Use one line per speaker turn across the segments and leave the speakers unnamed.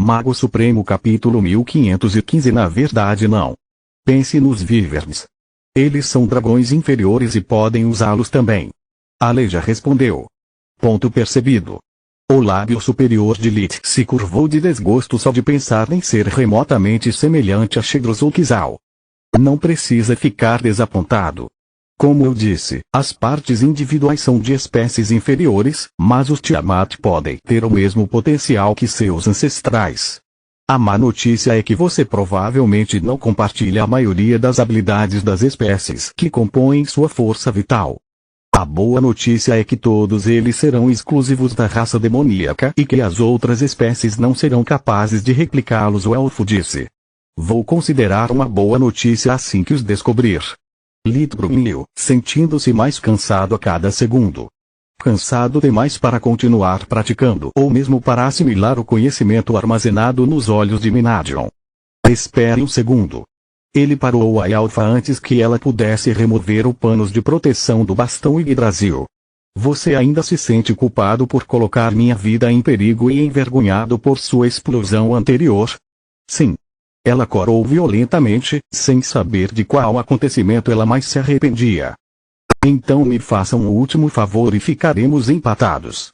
Mago Supremo capítulo 1515. Na verdade não. Pense nos Wyverns. Eles são dragões inferiores e podem usá-los também. Aleja respondeu. Ponto percebido. O lábio superior de Lit se curvou de desgosto só de pensar em ser remotamente semelhante a Shedros ou Kizal. Não precisa ficar desapontado. Como eu disse, as partes individuais são de espécies inferiores, mas os Tiamat podem ter o mesmo potencial que seus ancestrais. A má notícia é que você provavelmente não compartilha a maioria das habilidades das espécies que compõem sua força vital. A boa notícia é que todos eles serão exclusivos da raça demoníaca e que as outras espécies não serão capazes de replicá-los. O elfo disse. Vou considerar uma boa notícia assim que os descobrir. Lit grunhiu, sentindo-se mais cansado a cada segundo. Cansado demais para continuar praticando ou mesmo para assimilar o conhecimento armazenado nos olhos de Minadion. Espere um segundo. Ele parou a Alpha antes que ela pudesse remover o panos de proteção do bastão Yggdrasil. Você ainda se sente culpado por colocar minha vida em perigo e envergonhado por sua explosão anterior? Sim. Ela corou violentamente, sem saber de qual acontecimento ela mais se arrependia. Então me faça um último favor e ficaremos empatados.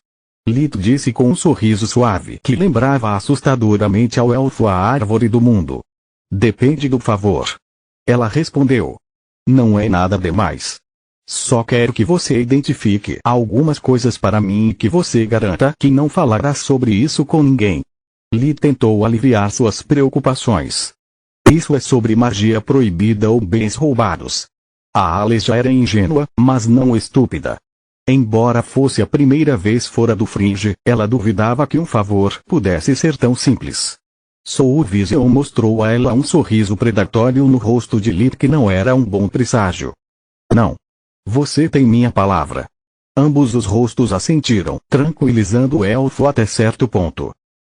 Lit disse com um sorriso suave que lembrava assustadoramente ao elfo a árvore do mundo. Depende do favor. Ela respondeu. Não é nada demais. Só quero que você identifique algumas coisas para mim e que você garanta que não falará sobre isso com ninguém. Lit tentou aliviar suas preocupações. Isso é sobre magia proibida ou bens roubados. A Aleja era ingênua, mas não estúpida. Embora fosse a primeira vez fora do Fringe, ela duvidava que um favor pudesse ser tão simples. Soul Vision mostrou a ela um sorriso predatório no rosto de Lit que não era um bom presságio. Não. Você tem minha palavra. Ambos os rostos assentiram, tranquilizando o elfo até certo ponto.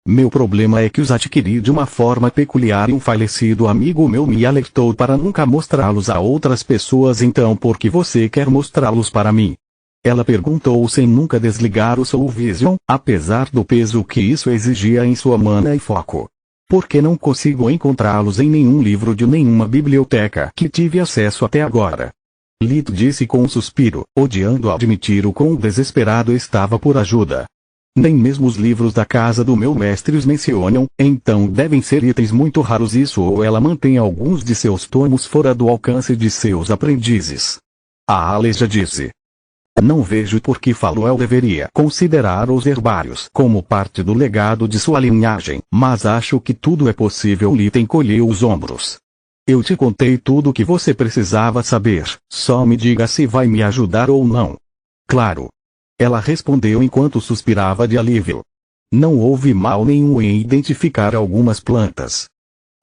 Meu problema é que os adquiri de uma forma peculiar e um falecido amigo meu me alertou para nunca mostrá-los a outras pessoas. Então por que você quer mostrá-los para mim? Ela perguntou sem nunca desligar o Soul Vision, apesar do peso que isso exigia em sua mana e foco. Porque não consigo encontrá-los em nenhum livro de nenhuma biblioteca que tive acesso até agora. Lit disse com um suspiro, odiando admitir o quão desesperado estava por ajuda. Nem mesmo os livros da casa do meu mestre os mencionam, então devem ser itens muito raros. Isso ou ela mantém alguns de seus tomos fora do alcance de seus aprendizes. A Aleja disse. Não vejo por que Faluel deveria considerar os herbários como parte do legado de sua linhagem, mas acho que tudo é possível. Lit encolheu os ombros. Eu te contei tudo o que você precisava saber, só me diga se vai me ajudar ou não. Claro. Ela respondeu enquanto suspirava de alívio. Não houve mal nenhum em identificar algumas plantas.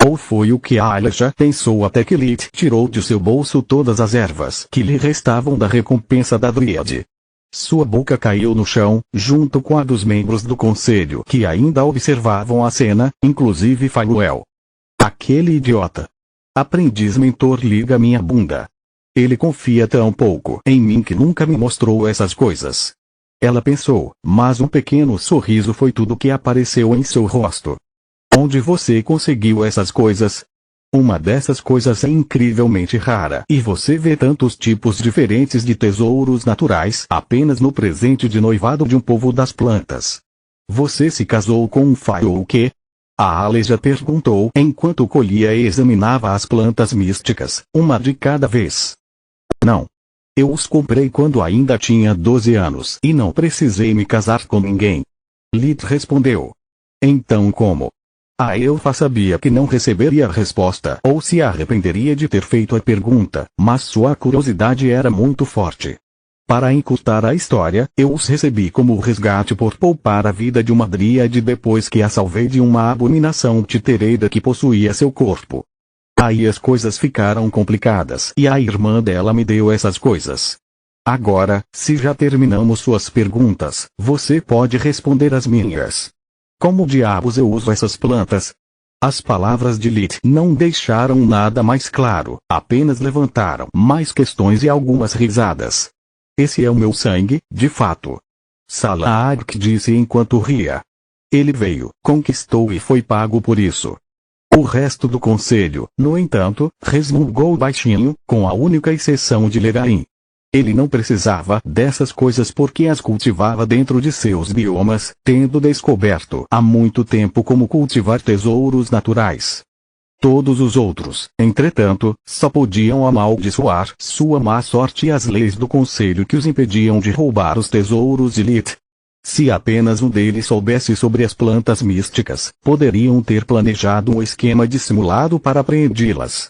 Ou foi o que a Aleja pensou até que Lit tirou de seu bolso todas as ervas que lhe restavam da recompensa da Dríade. Sua boca caiu no chão, junto com a dos membros do conselho que ainda observavam a cena, inclusive Faluel. Aquele idiota. Aprendiz mentor liga minha bunda. Ele confia tão pouco em mim que nunca me mostrou essas coisas. Ela pensou, mas um pequeno sorriso foi tudo que apareceu em seu rosto. Onde você conseguiu essas coisas? Uma dessas coisas é incrivelmente rara e você vê tantos tipos diferentes de tesouros naturais apenas no presente de noivado de um povo das plantas. Você se casou com um faio ou quê? A Aleja perguntou enquanto colhia e examinava as plantas místicas, uma de cada vez. Não. Eu os comprei quando ainda tinha 12 anos e não precisei me casar com ninguém. Lit respondeu. Então como? A elfa sabia que não receberia a resposta ou se arrependeria de ter feito a pergunta, mas sua curiosidade era muito forte. Para encurtar a história, eu os recebi como resgate por poupar a vida de uma dríade depois que a salvei de uma abominação titereira que possuía seu corpo. Aí as coisas ficaram complicadas e a irmã dela me deu essas coisas. Agora, se já terminamos suas perguntas, você pode responder as minhas. Como diabos eu uso essas plantas? As palavras de Lit não deixaram nada mais claro, apenas levantaram mais questões e algumas risadas. Esse é o meu sangue, de fato. Salah Ark disse enquanto ria. Ele veio, conquistou e foi pago por isso. O resto do conselho, no entanto, resmungou baixinho, com a única exceção de Legaim. Ele não precisava dessas coisas porque as cultivava dentro de seus biomas, tendo descoberto há muito tempo como cultivar tesouros naturais. Todos os outros, entretanto, só podiam amaldiçoar sua má sorte e as leis do conselho que os impediam de roubar os tesouros de Lith. Se apenas um deles soubesse sobre as plantas místicas, poderiam ter planejado um esquema dissimulado para apreendê-las.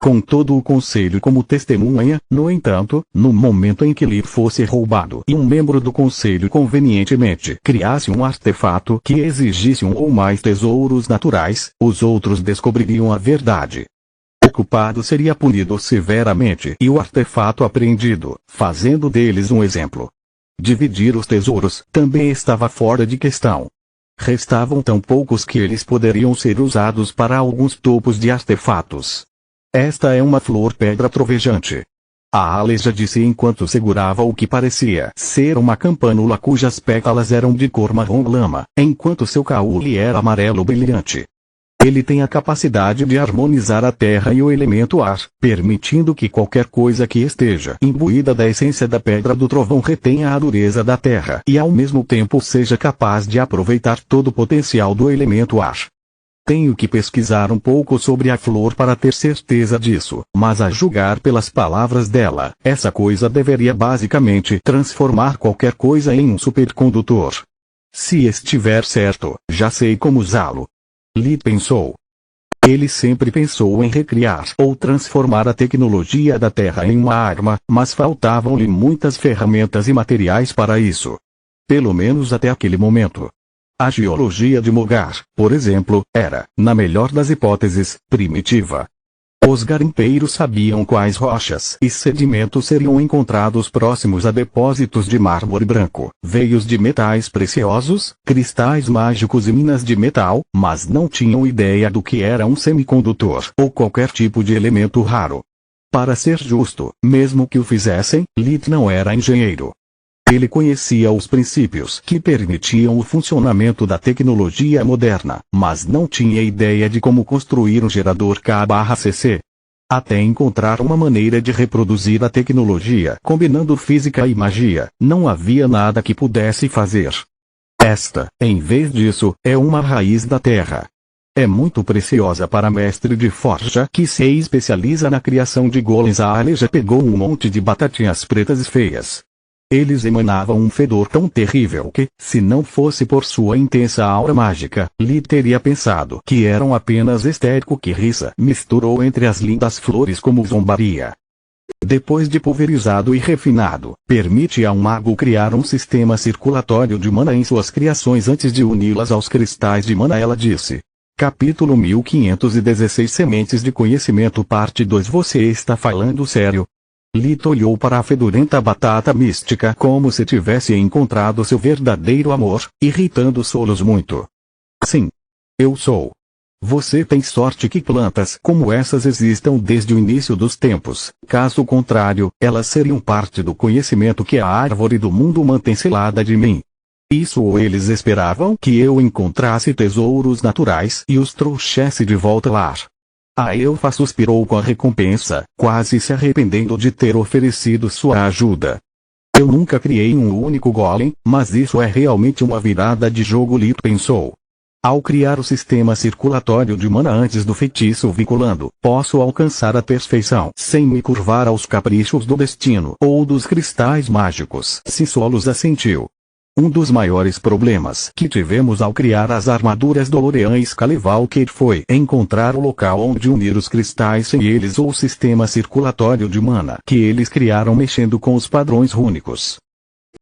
Com todo o conselho como testemunha, no entanto, no momento em que Lith fosse roubado e um membro do conselho convenientemente criasse um artefato que exigisse um ou mais tesouros naturais, os outros descobririam a verdade. O culpado seria punido severamente e o artefato apreendido, fazendo deles um exemplo. Dividir os tesouros também estava fora de questão. Restavam tão poucos que eles poderiam ser usados para alguns topos de artefatos. Esta é uma flor pedra trovejante. A Aleja disse enquanto segurava o que parecia ser uma campanula cujas pétalas eram de cor marrom lama, enquanto seu caule era amarelo brilhante. Ele tem a capacidade de harmonizar a terra e o elemento ar, permitindo que qualquer coisa que esteja imbuída da essência da pedra do trovão retenha a dureza da terra e ao mesmo tempo seja capaz de aproveitar todo o potencial do elemento ar. Tenho que pesquisar um pouco sobre a flor para ter certeza disso, mas a julgar pelas palavras dela, essa coisa deveria basicamente transformar qualquer coisa em um supercondutor. Se estiver certo, já sei como usá-lo. Lith pensou. Ele sempre pensou em recriar ou transformar a tecnologia da Terra em uma arma, mas faltavam-lhe muitas ferramentas e materiais para isso. Pelo menos até aquele momento. A geologia de Mogar, por exemplo, era, na melhor das hipóteses, primitiva. Os garimpeiros sabiam quais rochas e sedimentos seriam encontrados próximos a depósitos de mármore branco, veios de metais preciosos, cristais mágicos e minas de metal, mas não tinham ideia do que era um semicondutor ou qualquer tipo de elemento raro. Para ser justo, mesmo que o fizessem, Lith não era engenheiro. Ele conhecia os princípios que permitiam o funcionamento da tecnologia moderna, mas não tinha ideia de como construir um gerador K/cc. Até encontrar uma maneira de reproduzir a tecnologia combinando física e magia, não havia nada que pudesse fazer. Esta, em vez disso, é uma raiz da terra. É muito preciosa para mestre de forja que se especializa na criação de golems. A Aleja pegou um monte de batatinhas pretas feias. Eles emanavam um fedor tão terrível que, se não fosse por sua intensa aura mágica, Lith teria pensado que eram apenas estérico que Rissa misturou entre as lindas flores como zombaria. Depois de pulverizado e refinado, permite a um mago criar um sistema circulatório de mana em suas criações antes de uni-las aos cristais de mana. Ela disse. Capítulo 1516 Sementes de Conhecimento Parte 2 Você está falando sério? Lith olhou para a fedorenta batata mística como se tivesse encontrado seu verdadeiro amor, irritando Solos muito. Sim. Eu sou. Você tem sorte que plantas como essas existam desde o início dos tempos, caso contrário, elas seriam parte do conhecimento que a árvore do mundo mantém selada de mim. Isso ou eles esperavam que eu encontrasse tesouros naturais e os trouxesse de volta lá. A Elfa suspirou com a recompensa, quase se arrependendo de ter oferecido sua ajuda. Eu nunca criei um único golem, mas isso é realmente uma virada de jogo. Lith pensou. Ao criar o sistema circulatório de mana antes do feitiço vinculando, posso alcançar a perfeição sem me curvar aos caprichos do destino ou dos cristais mágicos. Solos assentiu. Um dos maiores problemas que tivemos ao criar as armaduras do Lorian Scalevalker foi encontrar o local onde unir os cristais sem eles ou o sistema circulatório de mana que eles criaram mexendo com os padrões rúnicos.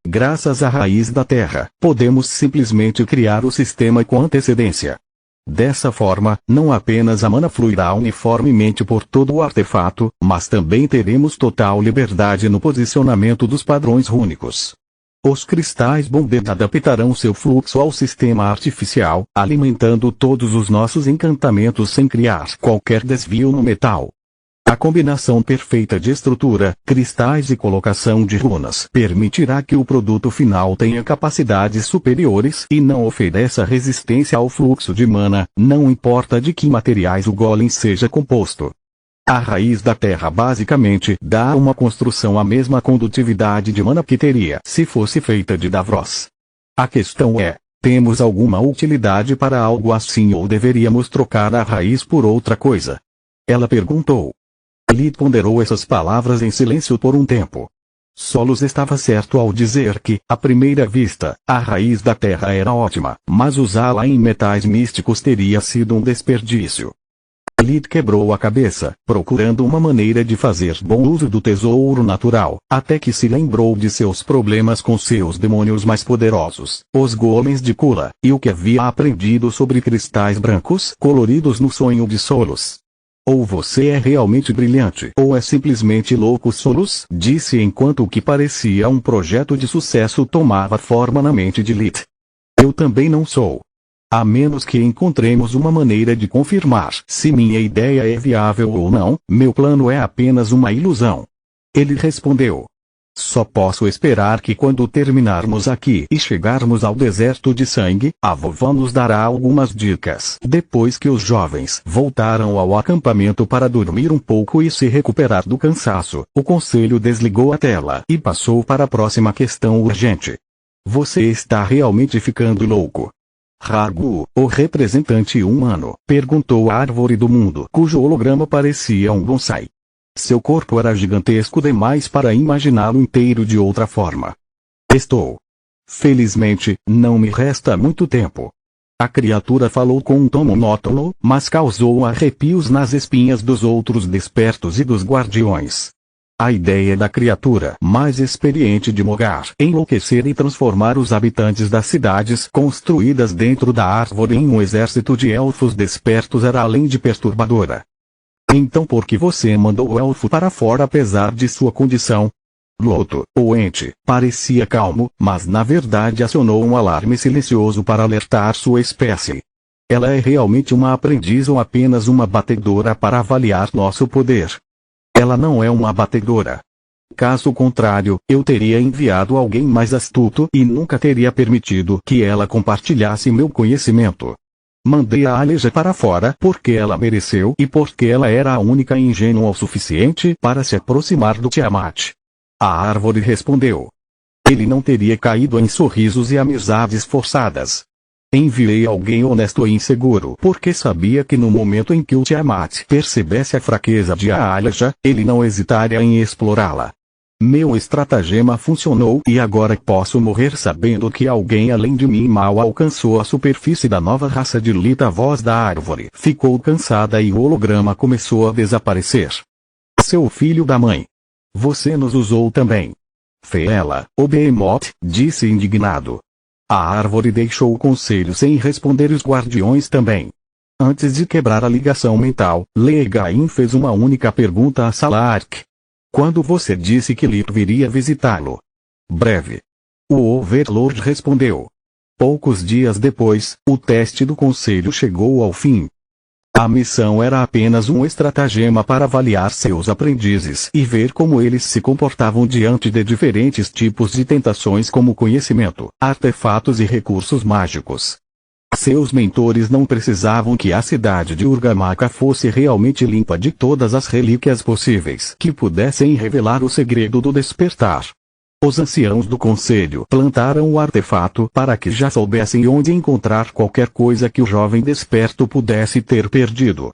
Graças à raiz da terra, podemos simplesmente criar o sistema com antecedência. Dessa forma, não apenas a mana fluirá uniformemente por todo o artefato, mas também teremos total liberdade no posicionamento dos padrões rúnicos. Os cristais Bonded adaptarão seu fluxo ao sistema artificial, alimentando todos os nossos encantamentos sem criar qualquer desvio no metal. A combinação perfeita de estrutura, cristais e colocação de runas permitirá que o produto final tenha capacidades superiores e não ofereça resistência ao fluxo de mana, não importa de que materiais o golem seja composto. A raiz da terra basicamente dá a uma construção a mesma condutividade de mana que teria se fosse feita de Davros. A questão é, temos alguma utilidade para algo assim ou deveríamos trocar a raiz por outra coisa? Ela perguntou. Lith ponderou essas palavras em silêncio por um tempo. Solos estava certo ao dizer que, à primeira vista, a raiz da terra era ótima, mas usá-la em metais místicos teria sido um desperdício. Lith quebrou a cabeça, procurando uma maneira de fazer bom uso do tesouro natural, até que se lembrou de seus problemas com seus demônios mais poderosos, os golems de Kula, e o que havia aprendido sobre cristais brancos coloridos no sonho de Solos. Ou você é realmente brilhante ou é simplesmente louco, Solos disse enquanto o que parecia um projeto de sucesso tomava forma na mente de Lith. Eu também não sou. A menos que encontremos uma maneira de confirmar se minha ideia é viável ou não, meu plano é apenas uma ilusão. Ele respondeu. Só posso esperar que quando terminarmos aqui e chegarmos ao deserto de sangue, a vovó nos dará algumas dicas. Depois que os jovens voltaram ao acampamento para dormir um pouco e se recuperar do cansaço, o conselho desligou a tela e passou para a próxima questão urgente. Você está realmente ficando louco? Ragu, o representante humano, perguntou à árvore do mundo, cujo holograma parecia um bonsai. Seu corpo era gigantesco demais para imaginá-lo inteiro de outra forma. Estou. Felizmente, não me resta muito tempo. A criatura falou com um tom monótono, mas causou arrepios nas espinhas dos outros despertos e dos guardiões. A ideia da criatura mais experiente de Mogar enlouquecer e transformar os habitantes das cidades construídas dentro da árvore em um exército de elfos despertos era além de perturbadora. Então por que você mandou o elfo para fora apesar de sua condição? Loto, o ente, parecia calmo, mas na verdade acionou um alarme silencioso para alertar sua espécie. Ela é realmente uma aprendiz ou apenas uma batedora para avaliar nosso poder? Ela não é uma batedora. Caso contrário, eu teria enviado alguém mais astuto e nunca teria permitido que ela compartilhasse meu conhecimento. Mandei a Aleja para fora porque ela mereceu e porque ela era a única ingênua o suficiente para se aproximar do Tiamat. A árvore respondeu. Ele não teria caído em sorrisos e amizades forçadas. Enviei alguém honesto e inseguro porque sabia que no momento em que o Tiamat percebesse a fraqueza de Aleja, ele não hesitaria em explorá-la. Meu estratagema funcionou e agora posso morrer sabendo que alguém além de mim mal alcançou a superfície da nova raça de Lith. A voz da árvore ficou cansada e o holograma começou a desaparecer. Seu filho da mãe. Você nos usou também. Feela, o Behemoth, disse indignado. A árvore deixou o conselho sem responder e os guardiões também. Antes de quebrar a ligação mental, Legain fez uma única pergunta a Salark. Quando você disse que Lith viria visitá-lo? Breve. O Overlord respondeu. Poucos dias depois, o teste do conselho chegou ao fim. A missão era apenas um estratagema para avaliar seus aprendizes e ver como eles se comportavam diante de diferentes tipos de tentações como conhecimento, artefatos e recursos mágicos. Seus mentores não precisavam que a cidade de Urgamaka fosse realmente limpa de todas as relíquias possíveis que pudessem revelar o segredo do despertar. Os anciãos do conselho plantaram o artefato para que já soubessem onde encontrar qualquer coisa que o jovem desperto pudesse ter perdido.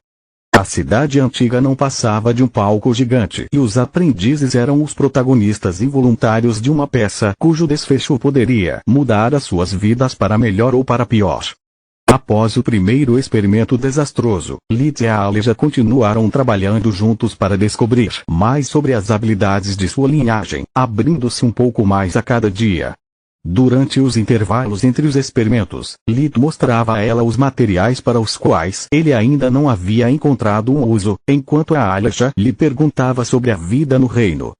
A cidade antiga não passava de um palco gigante e os aprendizes eram os protagonistas involuntários de uma peça cujo desfecho poderia mudar as suas vidas para melhor ou para pior. Após o primeiro experimento desastroso, Lith e a Aleja continuaram trabalhando juntos para descobrir mais sobre as habilidades de sua linhagem, abrindo-se um pouco mais a cada dia. Durante os intervalos entre os experimentos, Lith mostrava a ela os materiais para os quais ele ainda não havia encontrado um uso, enquanto a Aleja lhe perguntava sobre a vida no reino.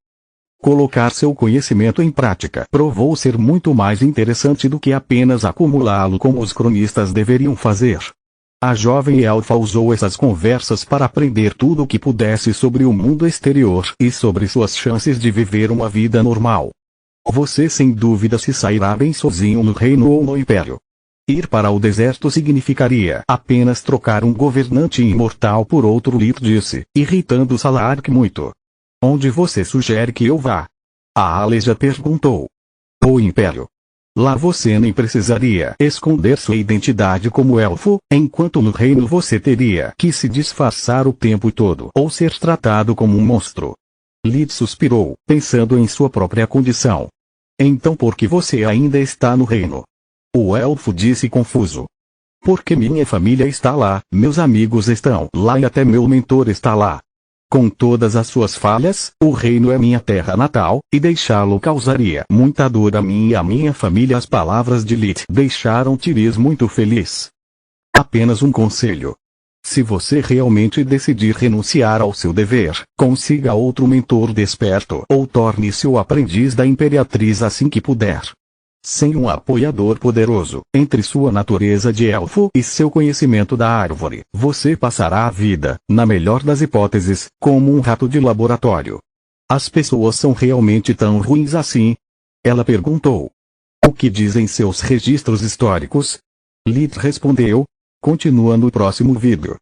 Colocar seu conhecimento em prática provou ser muito mais interessante do que apenas acumulá-lo como os cronistas deveriam fazer. A jovem elfa usou essas conversas para aprender tudo o que pudesse sobre o mundo exterior e sobre suas chances de viver uma vida normal. Você sem dúvida se sairá bem sozinho no reino ou no império. Ir para o deserto significaria apenas trocar um governante imortal por outro, Lith disse, irritando Salark muito. Onde você sugere que eu vá? A Aleja perguntou. O império. Lá você nem precisaria esconder sua identidade como elfo, enquanto no reino você teria que se disfarçar o tempo todo ou ser tratado como um monstro. Lith suspirou, pensando em sua própria condição. Então por que você ainda está no reino? O elfo disse confuso. Porque minha família está lá, meus amigos estão lá e até meu mentor está lá. Com todas as suas falhas, o reino é minha terra natal, e deixá-lo causaria muita dor a mim e à minha família. As palavras de Lith deixaram Tiris muito feliz. Apenas um conselho. Se você realmente decidir renunciar ao seu dever, consiga outro mentor desperto ou torne-se o aprendiz da Imperatriz assim que puder. Sem um apoiador poderoso, entre sua natureza de elfo e seu conhecimento da árvore, você passará a vida, na melhor das hipóteses, como um rato de laboratório. As pessoas são realmente tão ruins assim? Ela perguntou. O que dizem seus registros históricos? Lith respondeu. Continua no próximo vídeo.